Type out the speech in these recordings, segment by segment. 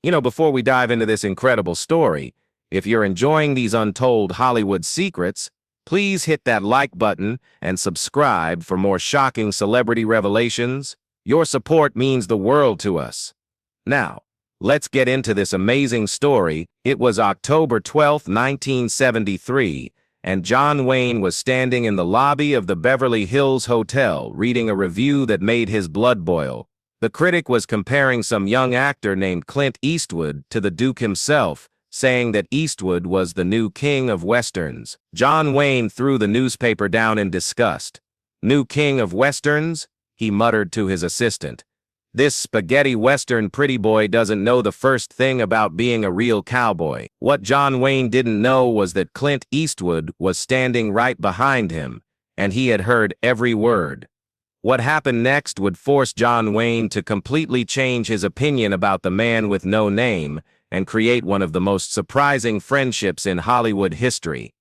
Before we dive into this incredible story, if you're enjoying these untold Hollywood secrets, please hit that like button and subscribe for more shocking celebrity revelations. Your support means the world to us. Now, let's get into this amazing story. It was October 12th, 1973, and John Wayne was standing in the lobby of the Beverly Hills Hotel reading a review that made his blood boil. The critic was comparing some young actor named Clint Eastwood to the Duke himself, saying that Eastwood was the new king of westerns. John Wayne threw the newspaper down in disgust. "New king of westerns?" he muttered to his assistant. "This spaghetti western pretty boy doesn't know the first thing about being a real cowboy." What John Wayne didn't know was that Clint Eastwood was standing right behind him, and he had heard every word. What happened next would force John Wayne to completely change his opinion about the man with no name and create one of the most surprising friendships in Hollywood history.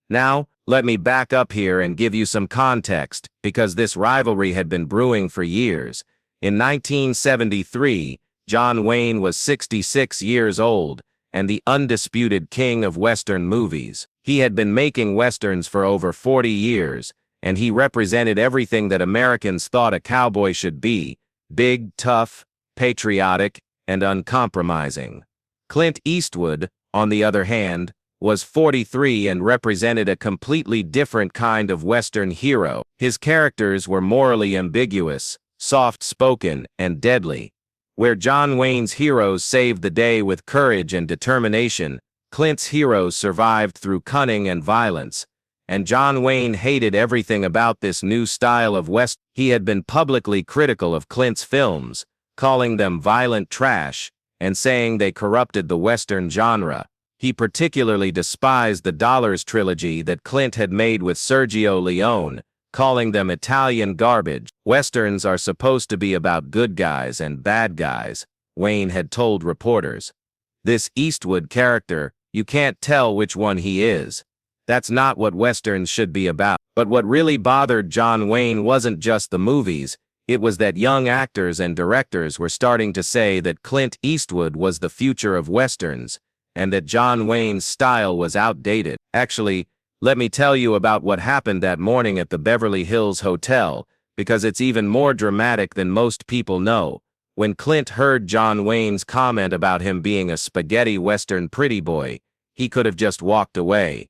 Now, let me back up here and give you some context, because this rivalry had been brewing for years. In 1973, John Wayne was 66 years old and the undisputed king of Western movies. He had been making Westerns for over 40 years, and he represented everything that Americans thought a cowboy should be: big, tough, patriotic, and uncompromising. Clint Eastwood, on the other hand, was 43 and represented a completely different kind of Western hero. His characters were morally ambiguous, soft-spoken, and deadly. Where John Wayne's heroes saved the day with courage and determination, Clint's heroes survived through cunning and violence. And John Wayne hated everything about this new style of West. He had been publicly critical of Clint's films, calling them violent trash, and saying they corrupted the Western genre. He particularly despised the Dollars trilogy that Clint had made with Sergio Leone, calling them Italian garbage. Westerns are supposed to be about good guys and bad guys, Wayne had told reporters. This Eastwood character, you can't tell which one he is. That's not what Westerns should be about. But what really bothered John Wayne wasn't just the movies, it was that young actors and directors were starting to say that Clint Eastwood was the future of Westerns, and that John Wayne's style was outdated. Actually, let me tell you about what happened that morning at the Beverly Hills Hotel, because it's even more dramatic than most people know. When Clint heard John Wayne's comment about him being a spaghetti Western pretty boy, he could have just walked away.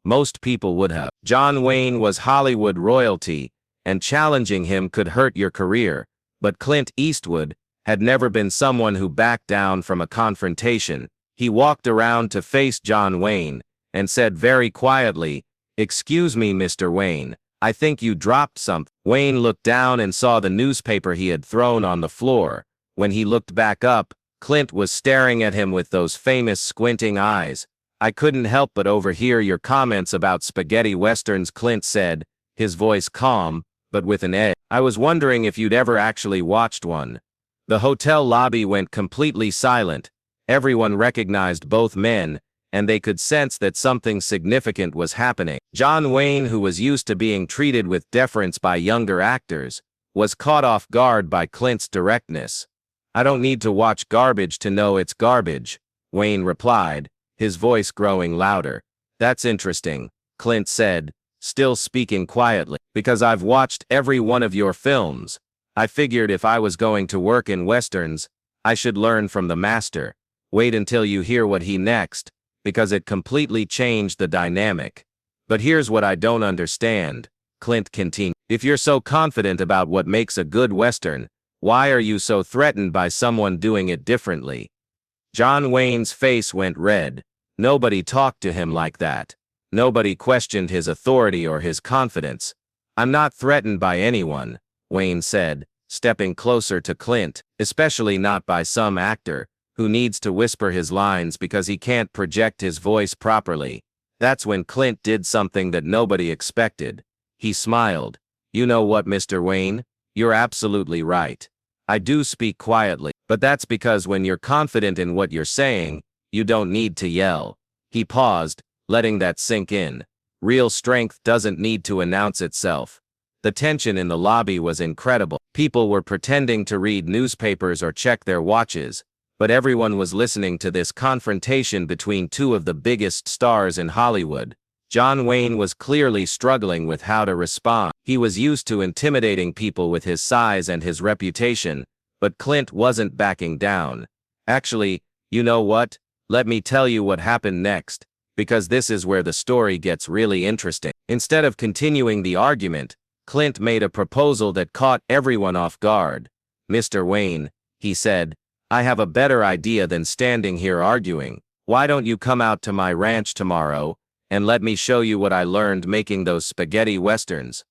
Most people would have. John Wayne was Hollywood royalty, and challenging him could hurt your career, but Clint Eastwood had never been someone who backed down from a confrontation. He walked around to face John Wayne and said very quietly, "Excuse me, Mr. Wayne, I think you dropped something." Wayne looked down and saw the newspaper he had thrown on the floor. When he looked back up, Clint was staring at him with those famous squinting eyes. "I couldn't help but overhear your comments about spaghetti westerns," Clint said, his voice calm, but with an edge. "I was wondering if you'd ever actually watched one." The hotel lobby went completely silent. Everyone recognized both men, and they could sense that something significant was happening. John Wayne, who was used to being treated with deference by younger actors, was caught off guard by Clint's directness. "I don't need to watch garbage to know it's garbage," Wayne replied, his voice growing louder. "That's interesting," Clint said, still speaking quietly, "because I've watched every one of your films. I figured if I was going to work in Westerns, I should learn from the master. Wait until you hear what he next, because it completely changed the dynamic. But here's what I don't understand," Clint continued. "If you're so confident about what makes a good Western, why are you so threatened by someone doing it differently?" John Wayne's face went red. Nobody talked to him like that. Nobody questioned his authority or his confidence. "I'm not threatened by anyone," Wayne said, stepping closer to Clint, "especially not by some actor who needs to whisper his lines because he can't project his voice properly." That's when Clint did something that nobody expected. He smiled. "You know what, Mr. Wayne? You're absolutely right. I do speak quietly, but that's because when you're confident in what you're saying, you don't need to yell." He paused, letting that sink in. Real strength doesn't need to announce itself. The tension in the lobby was incredible. People were pretending to read newspapers or check their watches, But everyone was listening to this confrontation between two of the biggest stars in Hollywood. John Wayne was clearly struggling with how to respond. He was used to intimidating people with his size and his reputation, but Clint wasn't backing down. Actually, you know what? Let me tell you what happened next, because this is where the story gets really interesting. Instead of continuing the argument, Clint made a proposal that caught everyone off guard. "Mr. Wayne," he said, "I have a better idea than standing here arguing. Why don't you come out to my ranch tomorrow and let me show you what I learned making those spaghetti westerns?"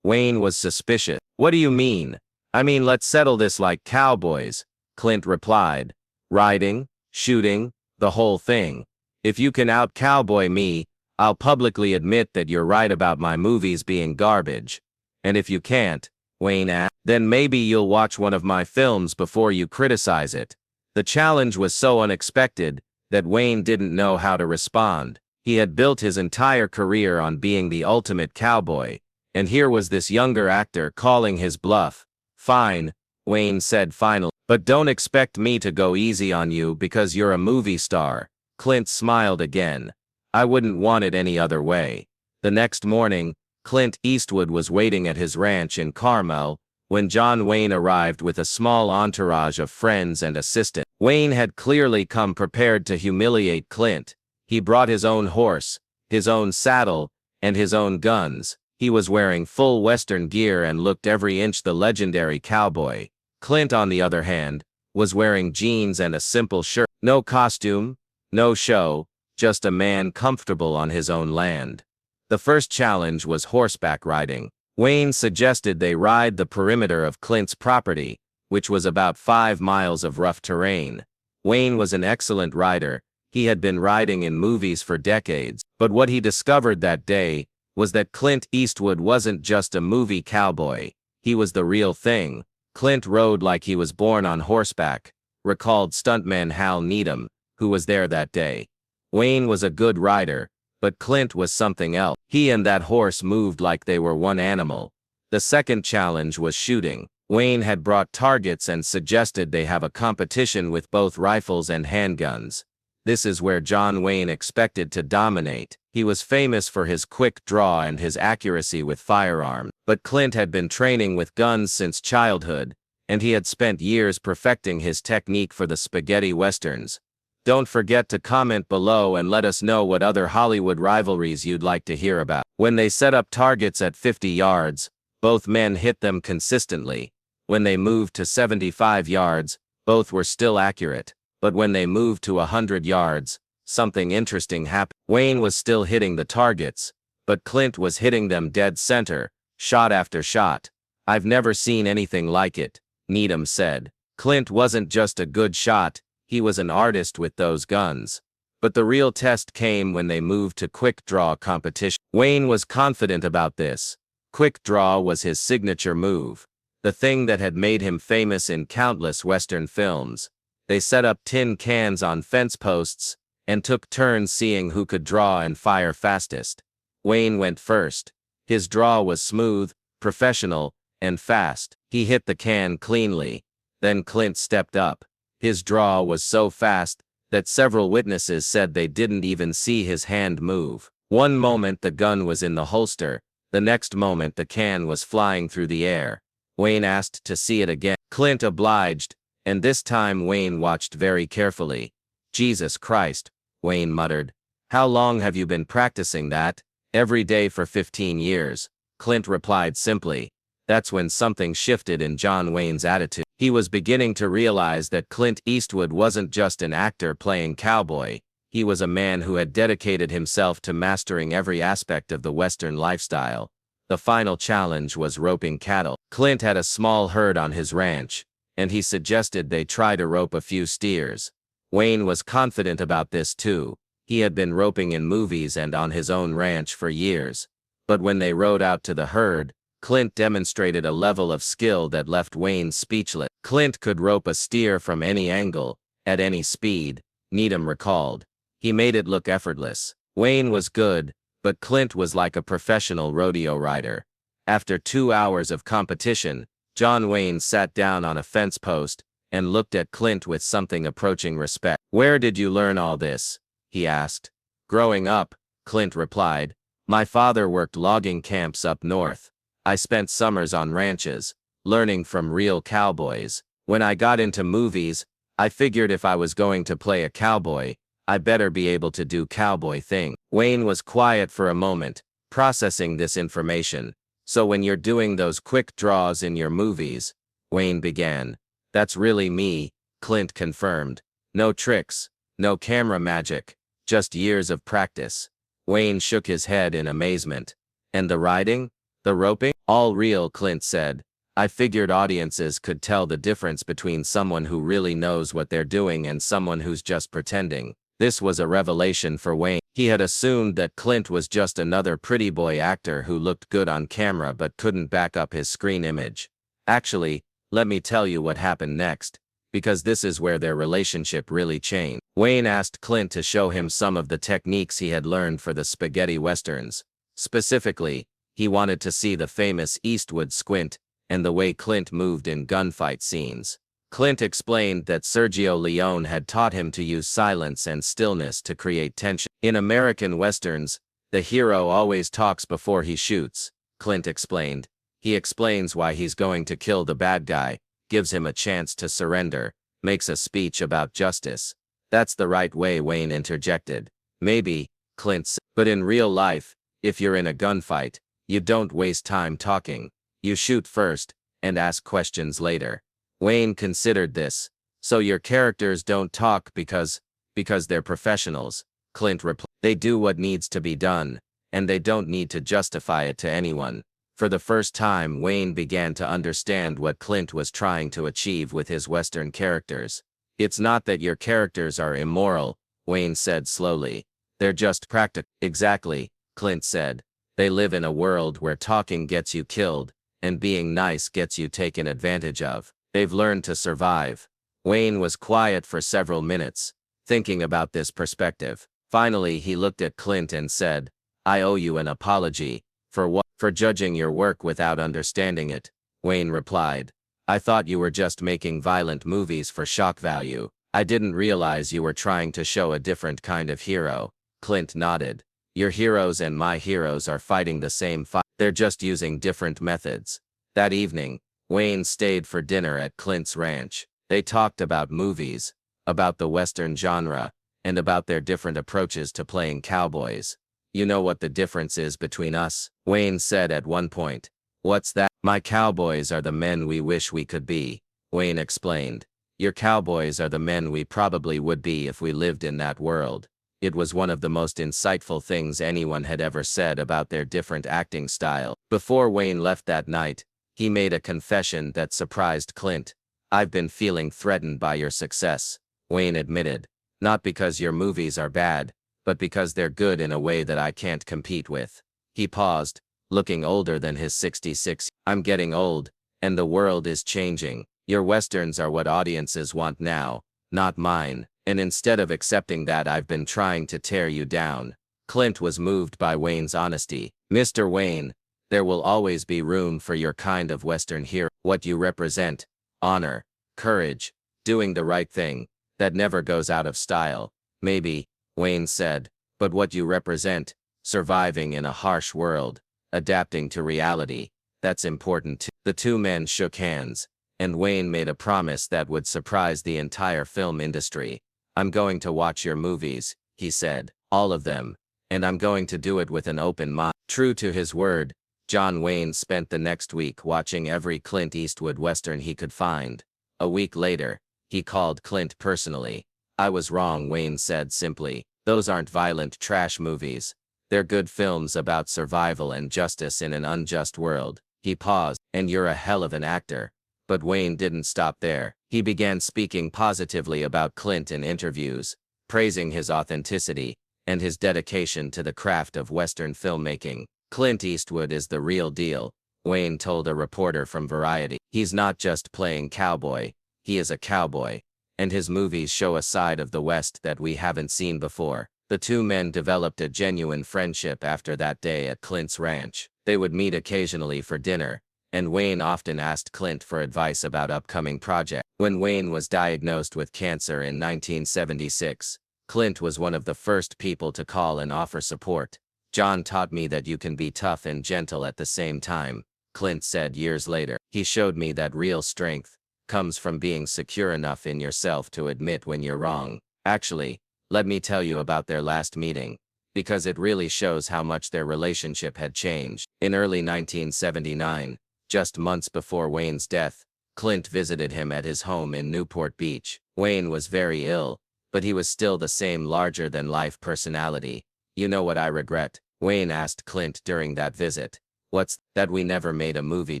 Wayne was suspicious. "What do you mean?" "I mean, let's settle this like cowboys," Clint replied. "Riding, shooting, the whole thing. If you can out-cowboy me, I'll publicly admit that you're right about my movies being garbage. And if you can't," Wayne asked, "then maybe you'll watch one of my films before you criticize it." The challenge was so unexpected that Wayne didn't know how to respond. He had built his entire career on being the ultimate cowboy, and here was this younger actor calling his bluff. "Fine," Wayne said finally, "but don't expect me to go easy on you because you're a movie star." Clint smiled again. "I wouldn't want it any other way." The next morning, Clint Eastwood was waiting at his ranch in Carmel when John Wayne arrived with a small entourage of friends and assistants. Wayne had clearly come prepared to humiliate Clint. He brought his own horse, his own saddle, and his own guns. He was wearing full Western gear and looked every inch the legendary cowboy. Clint, on the other hand, was wearing jeans and a simple shirt. No costume, no show, just a man comfortable on his own land. The first challenge was horseback riding. Wayne suggested they ride the perimeter of Clint's property, which was about 5 miles of rough terrain. Wayne was an excellent rider. He had been riding in movies for decades. But what he discovered that day was that Clint Eastwood wasn't just a movie cowboy. He was the real thing. Clint rode like he was born on horseback, recalled stuntman Hal Needham, who was there that day. Wayne was a good rider, but Clint was something else. He and that horse moved like they were one animal. The second challenge was shooting. Wayne had brought targets and suggested they have a competition with both rifles and handguns. This is where John Wayne expected to dominate. He was famous for his quick draw and his accuracy with firearms. But Clint had been training with guns since childhood, and he had spent years perfecting his technique for the spaghetti westerns. Don't forget to comment below and let us know what other Hollywood rivalries you'd like to hear about. When they set up targets at 50 yards, both men hit them consistently. When they moved to 75 yards, both were still accurate. But when they moved to 100 yards, something interesting happened. Wayne was still hitting the targets, but Clint was hitting them dead center, shot after shot. "I've never seen anything like it," Needham said. Clint wasn't just a good shot, he was an artist with those guns. But the real test came when they moved to quick draw competition. Wayne was confident about this. Quick draw was his signature move, the thing that had made him famous in countless Western films. They set up tin cans on fence posts and took turns seeing who could draw and fire fastest. Wayne went first. His draw was smooth, professional, and fast. He hit the can cleanly. Then Clint stepped up. His draw was so fast that several witnesses said they didn't even see his hand move. One moment the gun was in the holster, the next moment the can was flying through the air. Wayne asked to see it again. Clint obliged, and this time Wayne watched very carefully. "Jesus Christ," Wayne muttered. "How long have you been practicing that?" "Every day for 15 years, Clint replied simply. That's when something shifted in John Wayne's attitude. He was beginning to realize that Clint Eastwood wasn't just an actor playing cowboy. He was a man who had dedicated himself to mastering every aspect of the Western lifestyle. The final challenge was roping cattle. Clint had a small herd on his ranch, and he suggested they try to rope a few steers. Wayne was confident about this too. He had been roping in movies and on his own ranch for years. But when they rode out to the herd, Clint demonstrated a level of skill that left Wayne speechless. Clint could rope a steer from any angle, at any speed, Needham recalled. He made it look effortless. Wayne was good, but Clint was like a professional rodeo rider. After 2 hours of competition, John Wayne sat down on a fence post and looked at Clint with something approaching respect. "Where did you learn all this?" he asked. "Growing up," Clint replied. "My father worked logging camps up north. I spent summers on ranches, learning from real cowboys. When I got into movies, I figured if I was going to play a cowboy, I better be able to do cowboy thing." Wayne was quiet for a moment, processing this information. "So when you're doing those quick draws in your movies," Wayne began. "That's really me," Clint confirmed. "No tricks, no camera magic, just years of practice." Wayne shook his head in amazement. "And the riding? The roping?" "All real," Clint said. "I figured audiences could tell the difference between someone who really knows what they're doing and someone who's just pretending." This was a revelation for Wayne. He had assumed that Clint was just another pretty boy actor who looked good on camera but couldn't back up his screen image. "Actually, let me tell you what happened next, because this is where their relationship really changed." Wayne asked Clint to show him some of the techniques he had learned for the spaghetti westerns. Specifically, he wanted to see the famous Eastwood squint and the way Clint moved in gunfight scenes. Clint explained that Sergio Leone had taught him to use silence and stillness to create tension. "In American westerns, the hero always talks before he shoots," Clint explained. "He explains why he's going to kill the bad guy, gives him a chance to surrender, makes a speech about justice." "That's the right way," Wayne interjected. "Maybe," Clint said, "but in real life, if you're in a gunfight, you don't waste time talking. You shoot first, and ask questions later." Wayne considered this. "So your characters don't talk because they're professionals," Clint replied. "They do what needs to be done, and they don't need to justify it to anyone." For the first time, Wayne began to understand what Clint was trying to achieve with his Western characters. "It's not that your characters are immoral," Wayne said slowly. "They're just practical." "Exactly," Clint said. "They live in a world where talking gets you killed, and being nice gets you taken advantage of. They've learned to survive." Wayne was quiet for several minutes, thinking about this perspective. Finally, he looked at Clint and said, "I owe you an apology." "For what?" "For judging your work without understanding it," Wayne replied. "I thought you were just making violent movies for shock value. I didn't realize you were trying to show a different kind of hero." Clint nodded. "Your heroes and my heroes are fighting the same fight. They're just using different methods." That evening, Wayne stayed for dinner at Clint's ranch. They talked about movies, about the Western genre, and about their different approaches to playing cowboys. "You know what the difference is between us?" Wayne said at one point. "What's that?" "My cowboys are the men we wish we could be," Wayne explained. "Your cowboys are the men we probably would be if we lived in that world." It was one of the most insightful things anyone had ever said about their different acting style. Before Wayne left that night, he made a confession that surprised Clint. "I've been feeling threatened by your success," Wayne admitted. "Not because your movies are bad, but because they're good in a way that I can't compete with." He paused, looking older than his 66. "I'm getting old, and the world is changing. Your westerns are what audiences want now, not mine, and instead of accepting that, I've been trying to tear you down." Clint was moved by Wayne's honesty. "Mr. Wayne, there will always be room for your kind of Western hero. What you represent, honor, courage, doing the right thing, that never goes out of style." "Maybe," Wayne said, "but what you represent, surviving in a harsh world, adapting to reality, that's important too." The two men shook hands, and Wayne made a promise that would surprise the entire film industry. "I'm going to watch your movies," he said, "all of them, and I'm going to do it with an open mind." True to his word, John Wayne spent the next week watching every Clint Eastwood Western he could find. A week later, he called Clint personally. "I was wrong," Wayne said simply. "Those aren't violent trash movies. They're good films about survival and justice in an unjust world." He paused. "And you're a hell of an actor." But Wayne didn't stop there. He began speaking positively about Clint in interviews, praising his authenticity and his dedication to the craft of Western filmmaking. "Clint Eastwood is the real deal," Wayne told a reporter from Variety. "He's not just playing cowboy, he is a cowboy, and his movies show a side of the West that we haven't seen before." The two men developed a genuine friendship after that day at Clint's ranch. They would meet occasionally for dinner, and Wayne often asked Clint for advice about upcoming projects. When Wayne was diagnosed with cancer in 1976, Clint was one of the first people to call and offer support. "John taught me that you can be tough and gentle at the same time," Clint said years later. "He showed me that real strength comes from being secure enough in yourself to admit when you're wrong." Actually, let me tell you about their last meeting, because it really shows how much their relationship had changed. In early 1979, just months before Wayne's death, Clint visited him at his home in Newport Beach. Wayne was very ill, but he was still the same larger-than-life personality. "You know what I regret?" Wayne asked Clint during that visit. "What's that? We never made a movie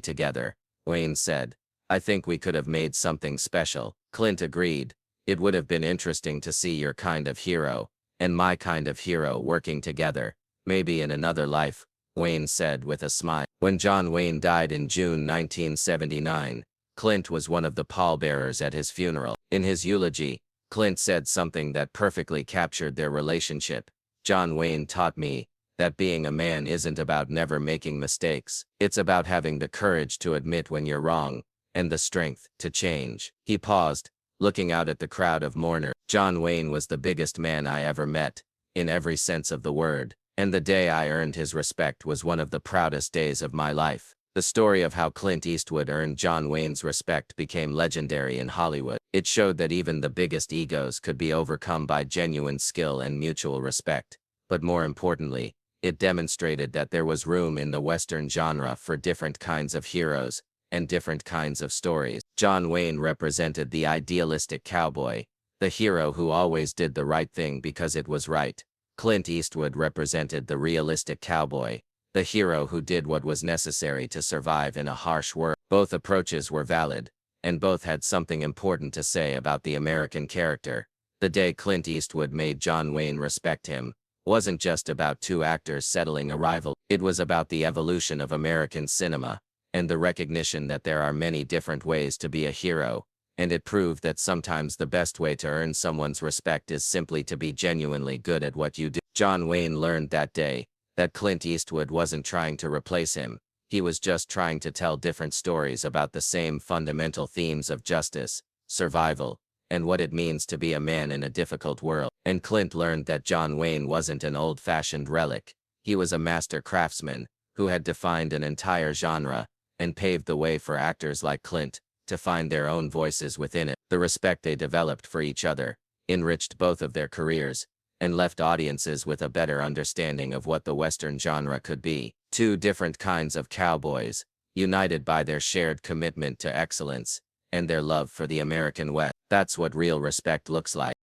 together," Wayne said. "I think we could have made something special." Clint agreed. "It would have been interesting to see your kind of hero and my kind of hero working together. Maybe in another life," Wayne said with a smile. When John Wayne died in June 1979, Clint was one of the pallbearers at his funeral. In his eulogy, Clint said something that perfectly captured their relationship. "John Wayne taught me that being a man isn't about never making mistakes. It's about having the courage to admit when you're wrong, and the strength to change." He paused, looking out at the crowd of mourners. "John Wayne was the biggest man I ever met, in every sense of the word, and the day I earned his respect was one of the proudest days of my life." The story of how Clint Eastwood earned John Wayne's respect became legendary in Hollywood. It showed that even the biggest egos could be overcome by genuine skill and mutual respect. But more importantly, it demonstrated that there was room in the Western genre for different kinds of heroes and different kinds of stories. John Wayne represented the idealistic cowboy, the hero who always did the right thing because it was right. Clint Eastwood represented the realistic cowboy, the hero who did what was necessary to survive in a harsh world. Both approaches were valid, and both had something important to say about the American character. The day Clint Eastwood made John Wayne respect him wasn't just about two actors settling a rival. It was about the evolution of American cinema, and the recognition that there are many different ways to be a hero, and it proved that sometimes the best way to earn someone's respect is simply to be genuinely good at what you do. John Wayne learned that day that Clint Eastwood wasn't trying to replace him. He was just trying to tell different stories about the same fundamental themes of justice, survival, and what it means to be a man in a difficult world. And Clint learned that John Wayne wasn't an old-fashioned relic. He was a master craftsman who had defined an entire genre and paved the way for actors like Clint to find their own voices within it. The respect they developed for each other enriched both of their careers and left audiences with a better understanding of what the Western genre could be. Two different kinds of cowboys, united by their shared commitment to excellence and their love for the American West. That's what real respect looks like.